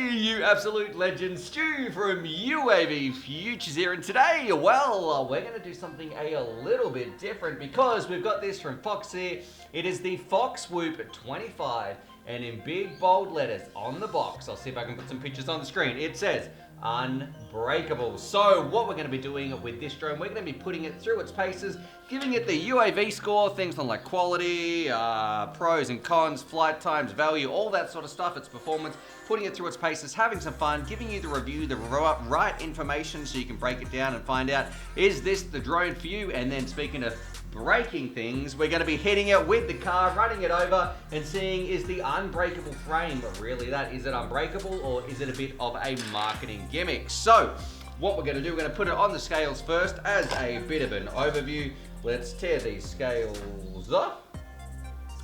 Hey, you absolute legend, Stu from UAVfutures here, and today, well, we're going to do something a little bit different because we've got this from Foxeer. It is the Foxwhoop 25, and in big bold letters on the box, I'll see if I can put some pictures on the screen, it says unbreakable. So what we're going to be doing with this drone, we're going to be putting it through its paces, giving it the UAV score, things on like quality, pros and cons, flight times, value, all that sort of stuff, its performance, putting it through its paces, having some fun, giving you the review, the right information so you can break it down and find out, is this the drone for you? And then speaking of breaking things, we're going to be hitting it with the car, running it over and seeing, is the unbreakable frame really that? Is it unbreakable, or is it a bit of a marketing gimmick? So what we're going to do, we're going to put it on the scales first as a bit of an overview. Let's tear these scales off,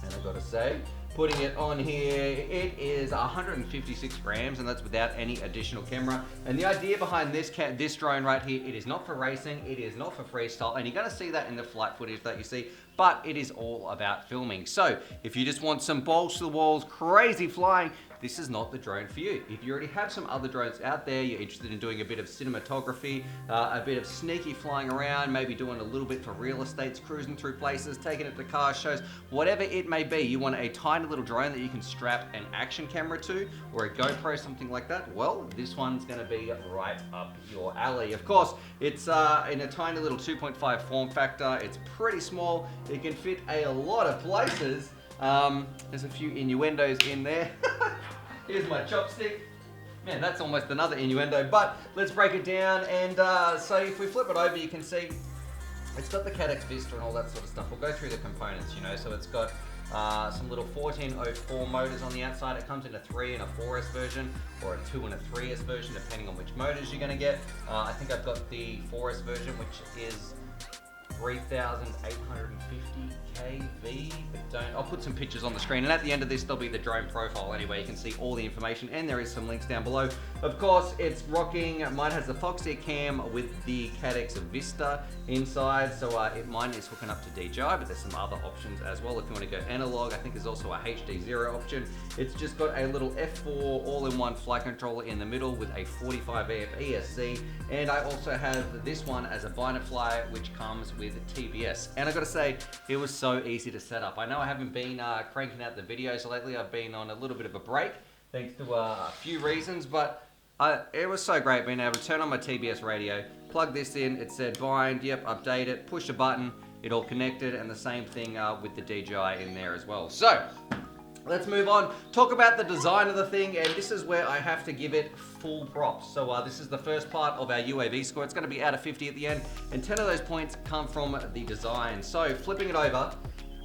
and I've got to say, putting it on here, it is 156 grams, and that's without any additional camera. And the idea behind this drone right here, it is not for racing, it is not for freestyle, and you're going to see that in the flight footage that you see, but it is all about filming. So if you just want some balls to the walls, crazy flying, this is not the drone for you. If you already have some other drones out there, you're interested in doing a bit of cinematography, a bit of sneaky flying around, maybe doing a little bit for real estates, cruising through places, taking it to car shows, whatever it may be, you want a tiny little drone that you can strap an action camera to, or a GoPro, something like that, well, this one's gonna be right up your alley. Of course, it's in a tiny little 2.5 form factor, it's pretty small, it can fit a lot of places. There's a few innuendos in there. Here's my chopstick. Man, that's almost another innuendo, but let's break it down. And so if we flip it over, you can see it's got the Cadex Vista and all that sort of stuff. We'll go through the components, you know. So it's got some little 1404 motors on the outside. It comes in a 3 and a 4S version, or a 2 and a 3S version, depending on which motors you're gonna get. I think I've got the 4S version, which is 3,850 kV, but I'll put some pictures on the screen, and at the end of this there'll be the drone profile anyway. You can see all the information, and there is some links down below. Of course, it's rocking, mine has the Foxeer cam with the Cadex Vista inside, so mine is hooking up to DJI, but there's some other options as well if you want to go analog. I think there's also a HD0 option. It's just got a little F4 all-in-one flight controller in the middle with a 45 AF ESC, and I also have this one as a binder fly, which comes with TBS. And I've got to say, it was so easy to set up. I know I haven't been cranking out the videos lately. I've been on a little bit of a break thanks to a few reasons, but it was so great being able to turn on my TBS radio, plug this in, it said bind, yep, update it, push a button, it all connected, and the same thing with the DJI in there as well. So let's move on, talk about the design of the thing, and this is where I have to give it full props. So this is the first part of our UAV score. It's going to be out of 50 at the end, and 10 of those points come from the design. So flipping it over,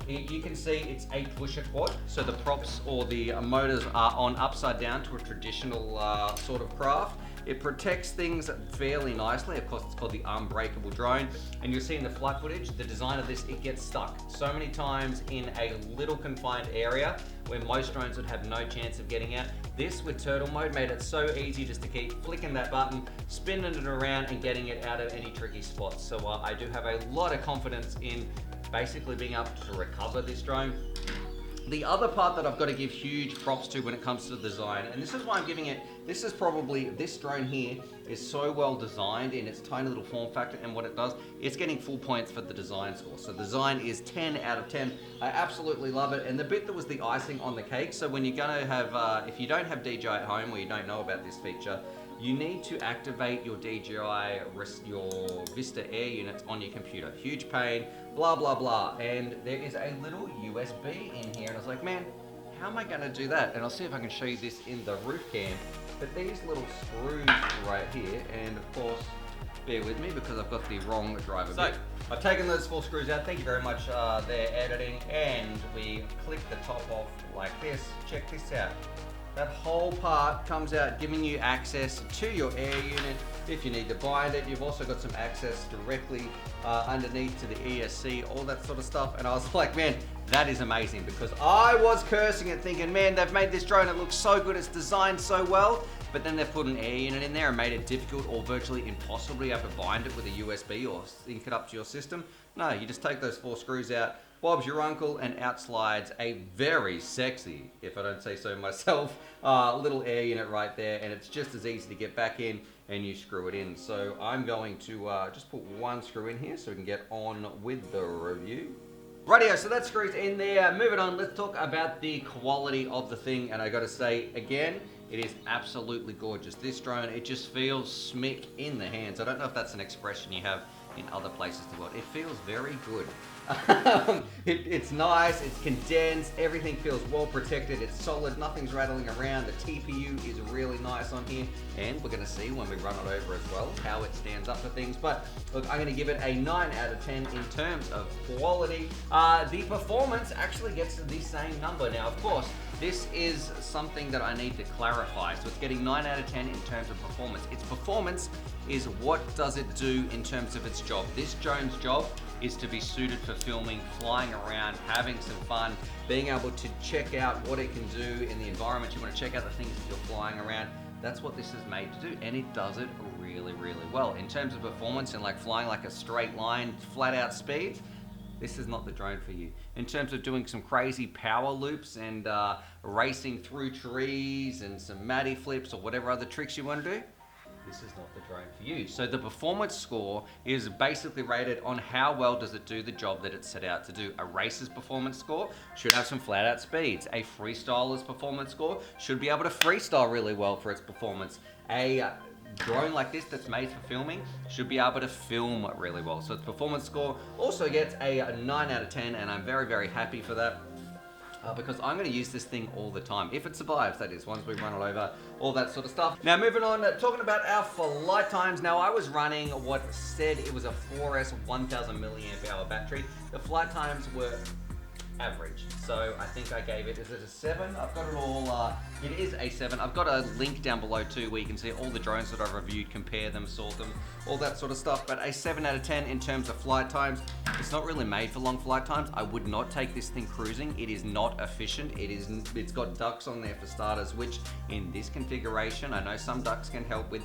you can see it's a pusher quad, so the props or the motors are on upside down to a traditional sort of craft. It protects things fairly nicely. Of course, it's called the unbreakable drone, and you'll see in the flight footage, the design of this, it gets stuck so many times in a little confined area where most drones would have no chance of getting out. This, with turtle mode, made it so easy just to keep flicking that button, spinning it around and getting it out of any tricky spots. So I do have a lot of confidence in basically being able to recover this drone. The other part that I've got to give huge props to when it comes to the design, and this is why I'm giving it, this drone here is so well designed in its tiny little form factor, and what it does, it's getting full points for the design score. So design is 10 out of 10. I absolutely love it. And the bit that was the icing on the cake, so when you're gonna have, if you don't have DJI at home or you don't know about this feature, you need to activate your DJI, your Vista Air units on your computer. Huge pain, blah, blah, blah. And there is a little USB in here. And I was like, man, how am I gonna do that? And I'll see if I can show you this in the roof cam. But these little screws right here, and of course, bear with me because I've got the wrong driver bit. I've taken those 4 screws out. Thank you very much, they're editing. And we click the top off like this. Check this out. That whole part comes out, giving you access to your air unit. If you need to bind it, you've also got some access directly underneath to the ESC, all that sort of stuff. And I was like, man, that is amazing, because I was cursing it thinking, man, they've made this drone, it looks so good, it's designed so well, but then they've put an air unit in there and made it difficult or virtually impossible to bind it with a USB or sync it up to your system. No, you just take those 4 screws out, Bob's your uncle, and out slides a very sexy, if I don't say so myself, little air unit right there, and it's just as easy to get back in and you screw it in. So I'm going to just put one screw in here so we can get on with the review. Rightio, so that screw's in there. Moving on, let's talk about the quality of the thing, and I gotta say, again, it is absolutely gorgeous. This drone, it just feels smick in the hands. I don't know if that's an expression you have in other places in the world. It feels very good. It's nice, it's condensed, everything feels well protected, it's solid, nothing's rattling around. The TPU is really nice on here, and we're going to see when we run it over as well how it stands up for things. But look, I'm going to give it a 9 out of 10 in terms of quality. The performance actually gets to the same number. Now, of course, this is something that I need to clarify. So it's getting 9 out of 10 in terms of performance. Its performance is what does it do in terms of its job. This drone's job is to be suited for filming, flying around, having some fun, being able to check out what it can do in the environment. You want to check out the things that you're flying around. That's what this is made to do, and it does it really, really well. In terms of performance and like flying like a straight line, flat out speeds, this is not the drone for you. In terms of doing some crazy power loops and racing through trees and some matty flips or whatever other tricks you want to do, this is not the drone for you. So the performance score is basically rated on how well does it do the job that it's set out to do. A racer's performance score should have some flat out speeds. A freestyler's performance score should be able to freestyle really well for its performance. A drone like this that's made for filming should be able to film really well. So its performance score also gets a 9 out of 10, and I'm very, very happy for that. Because I'm going to use this thing all the time. If it survives, that is, once we run it over, all that sort of stuff. Now moving on, talking about our flight times. Now I was running what said it was a 4S 1000 milliamp hour battery. The flight times were average. So I think I gave it, is it a 7? I've got it all, it is a 7. I've got a link down below too where you can see all the drones that I've reviewed, compare them, sort them, all that sort of stuff. But a 7 out of 10 in terms of flight times. It's not really made for long flight times. I would not take this thing cruising. It is not efficient. It's got ducks on there for starters, which in this configuration, I know some ducks can help with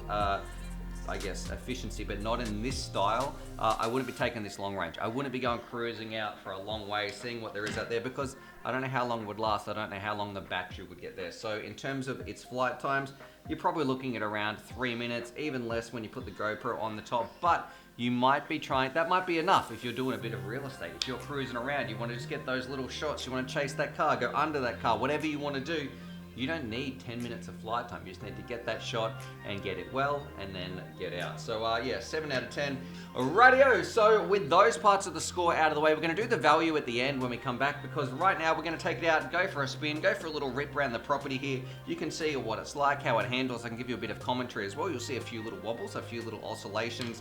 I guess, efficiency, but not in this style. I wouldn't be taking this long range. I wouldn't be going cruising out for a long way, seeing what there is out there, because I don't know how long it would last. I don't know how long the battery would get there. So in terms of its flight times, you're probably looking at around 3 minutes, even less when you put the GoPro on the top, but you might be trying, that might be enough if you're doing a bit of real estate. If you're cruising around, you want to just get those little shots, you want to chase that car, go under that car, whatever you want to do, you don't need 10 minutes of flight time. You just need to get that shot and get it well and then get out. So yeah, 7 out of 10. Rightio, so with those parts of the score out of the way, we're gonna do the value at the end when we come back, because right now we're gonna take it out, go for a spin, go for a little rip around the property here. You can see what it's like, how it handles. I can give you a bit of commentary as well. You'll see a few little wobbles, a few little oscillations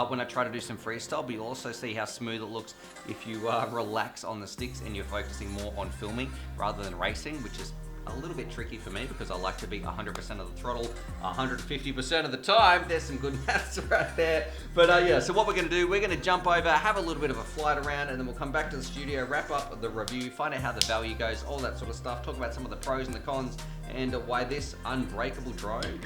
when I try to do some freestyle, but you'll also see how smooth it looks if you relax on the sticks and you're focusing more on filming rather than racing, which is a little bit tricky for me because I like to be 100% of the throttle 150% of the time. There's some good maths right there. But yeah, so what we're gonna do, we're gonna jump over, have a little bit of a flight around, and then we'll come back to the studio, wrap up the review, find out how the value goes, all that sort of stuff, talk about some of the pros and the cons, and why this unbreakable drone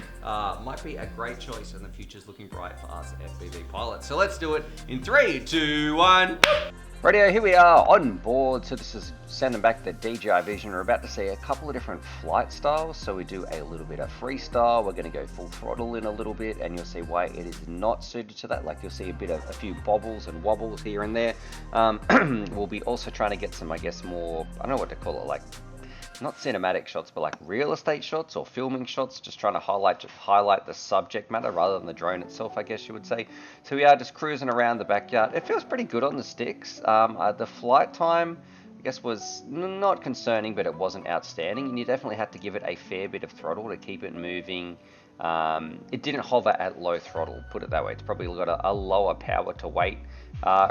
might be a great choice, and the future's looking bright for us FPV pilots. So let's do it in 3, 2, 1. Radio, here we are on board. So this is sending back the DJI Vision. We're about to see a couple of different flight styles. So we do a little bit of freestyle. We're going to go full throttle in a little bit, and you'll see why it is not suited to that. Like you'll see a few bobbles and wobbles here and there. We'll be also trying to get some, I guess, more, I don't know what to call it, like not cinematic shots, but like real estate shots or filming shots, just trying to highlight the subject matter rather than the drone itself, I guess you would say. So we are just cruising around the backyard. It feels pretty good on the sticks. The flight time, I guess, was not concerning, but it wasn't outstanding, and you definitely had to give it a fair bit of throttle to keep it moving. It didn't hover at low throttle, put it that way. It's probably got a lower power to weight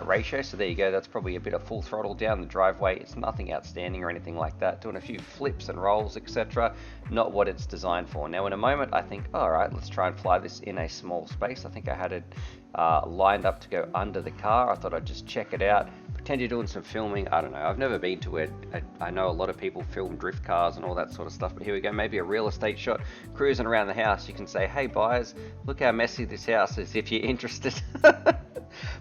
ratio, so there you go. That's probably a bit of full throttle down the driveway. It's nothing outstanding or anything like that. Doing a few flips and rolls, etc. Not what it's designed for. Now in a moment I think, alright, let's try and fly this in a small space. I think I had it lined up to go under the car. I thought I'd just check it out, pretend you're doing some filming. I don't know, I've never been to it. I know a lot of people film drift cars and all that sort of stuff, but here we go, maybe a real estate shot, cruising around the house. You can say, hey buyers, look how messy this house is if you're interested.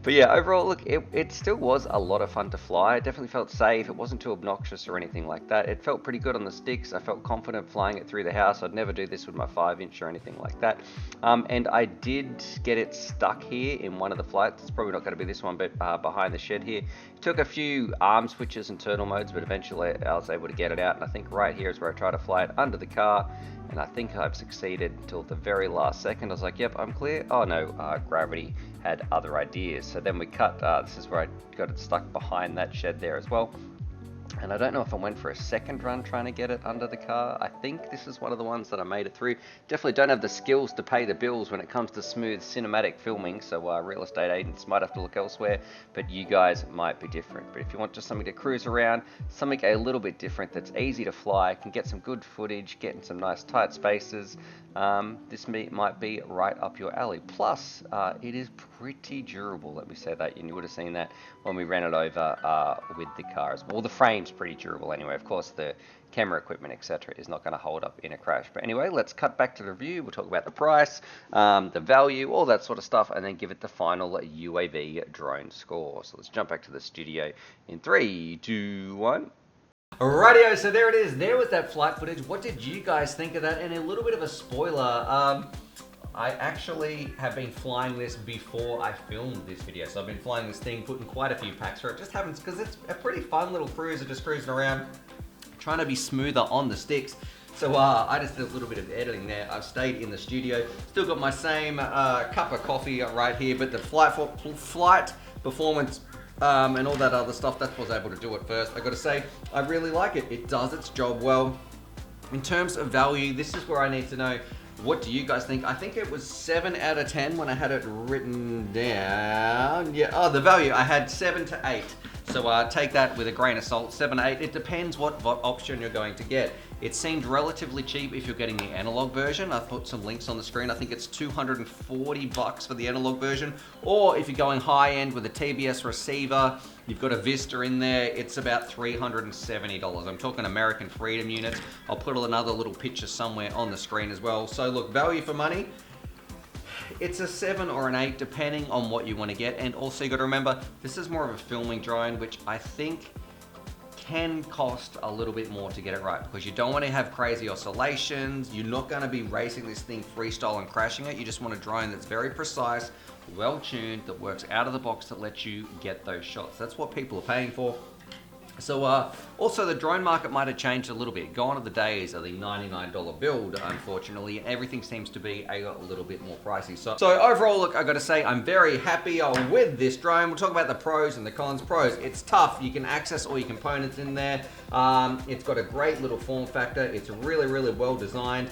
But yeah, overall, look, it still was a lot of fun to fly. It definitely felt safe. It wasn't too obnoxious or anything like that. It felt pretty good on the sticks. I felt confident flying it through the house. I'd never do this with my 5-inch or anything like that. And I did get it stuck here in one of the flights. It's probably not going to be this one, but behind the shed here. It took a few arm switches and turtle modes, but eventually I was able to get it out. And I think right here is where I try to fly it under the car. And I think I've succeeded until the very last second. I was like, yep, I'm clear. Oh no, gravity had other ideas. So then we cut, this is where I got it stuck behind that shed there as well. And I don't know if I went for a second run trying to get it under the car. I think this is one of the ones that I made it through. Definitely don't have the skills to pay the bills when it comes to smooth cinematic filming, so real estate agents might have to look elsewhere, but you guys might be different. But if you want just something to cruise around, something a little bit different that's easy to fly, can get some good footage, get in some nice tight spaces, this might be right up your alley. Plus, it is pretty durable, let me say that, and you would have seen that when we ran it over with the car as well. The frame's pretty durable anyway. Of course, the camera equipment, etc., is not going to hold up in a crash. But anyway, let's cut back to the review. We'll talk about the price, the value, all that sort of stuff, and then give it the final UAV drone score. So let's jump back to the studio in 3, 2, 1. Rightio, so there it is. There was that flight footage. What did you guys think of that? And a little bit of a spoiler. I actually have been flying this before I filmed this video. So I've been flying this thing, putting quite a few packs through it. Just happens because it's a pretty fun little cruiser, just cruising around, trying to be smoother on the sticks. So I just did a little bit of editing there. I've stayed in the studio. Still got my same cup of coffee right here, but the flight performance and all that other stuff, that was able to do it first. I gotta say, I really like it. It does its job well. In terms of value, this is where I need to know, what do you guys think? I think it was 7 out of 10 when I had it written down. Yeah, oh, the value, I had 7 to 8. So take that with a grain of salt, 7 to 8. It depends what option you're going to get. It seemed relatively cheap if you're getting the analog version. I've put some links on the screen. I think it's $240 for the analog version. Or if you're going high end with a TBS receiver, you've got a Vista in there, it's about $370. I'm talking American Freedom units. I'll put another little picture somewhere on the screen as well. So look, value for money, it's a 7 or an 8 depending on what you want to get. And also you got to remember, this is more of a filming drone, which I think can cost a little bit more to get it right, because you don't want to have crazy oscillations. You're not going to be racing this thing freestyle and crashing it. You just want a drone that's very precise, well tuned, that works out of the box, that lets you get those shots. That's what people are paying for. So also the drone market might have changed a little bit. Gone are the days of the $99 build, unfortunately. Everything seems to be a little bit more pricey. So overall, look, I gotta say, I'm very happy with this drone. We'll talk about the pros and the cons. Pros, it's tough. You can access all your components in there. It's got a great little form factor. It's really, really well designed.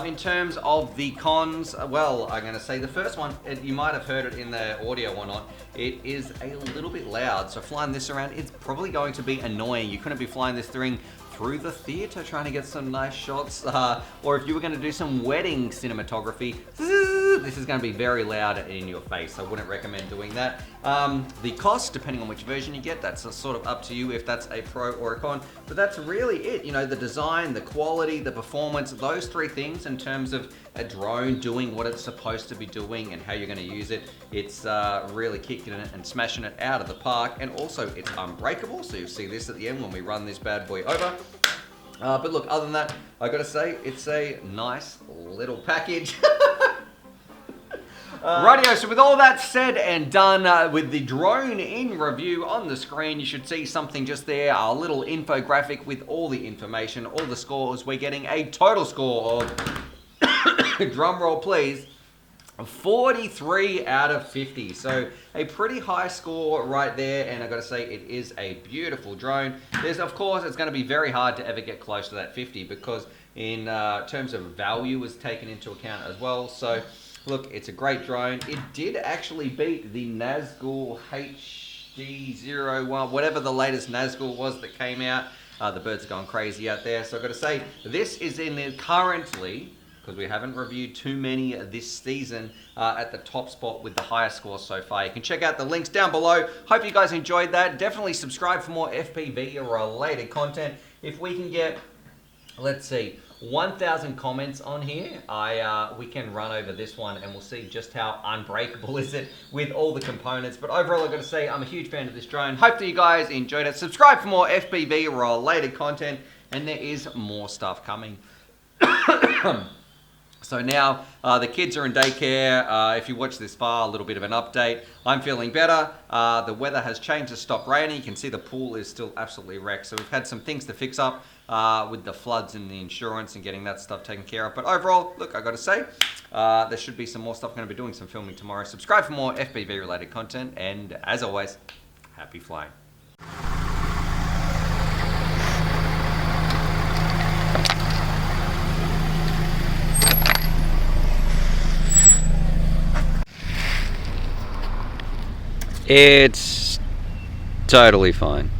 In terms of the cons, well, I'm going to say the first one, you might have heard it in the audio or not, it is a little bit loud. So flying this around, it's probably going to be annoying. You couldn't be flying this thing through the theater trying to get some nice shots, or if you were going to do some wedding cinematography, this is going to be very loud in your face. I wouldn't recommend doing that. The cost, depending on which version you get, that's sort of up to you if that's a pro or a con, but that's really it. You know, the design, the quality, the performance, those three things in terms of a drone doing what it's supposed to be doing and how you're going to use it, it's really kicking it and smashing it out of the park. And also it's unbreakable, so you'll see this at the end when we run this bad boy over. But look, other than that, I gotta say, it's a nice little package. Rightio, so with all that said and done, with the drone in review on the screen, you should see something just there, a little infographic with all the information, all the scores. We're getting a total score of, drum roll please, 43 out of 50. So a pretty high score right there, and I gotta say, it is a beautiful drone. There's, of course, it's gonna be very hard to ever get close to that 50 because in terms of value is taken into account as well. So look, it's a great drone. It did actually beat the Nazgul HD01, whatever the latest Nazgul was that came out. The birds are going crazy out there. So I gotta say, this is in the currently, because we haven't reviewed too many this season, at the top spot with the highest scores so far. You can check out the links down below. Hope you guys enjoyed that. Definitely subscribe for more FPV related content. If we can get, let's see, 1,000 comments on here. We can run over this one and we'll see just how unbreakable is it with all the components. But overall, I've got to say, I'm a huge fan of this drone. Hope that you guys enjoyed it. Subscribe for more FPV related content, and there is more stuff coming. So now the kids are in daycare. If you watch this far, a little bit of an update. I'm feeling better. The weather has changed. It's stopped raining. You can see the pool is still absolutely wrecked. So we've had some things to fix up with the floods and the insurance and getting that stuff taken care of. But overall, look, I got to say, there should be some more stuff. I'm going to be doing some filming tomorrow. Subscribe for more FPV related content. And as always, happy flying. It's totally fine.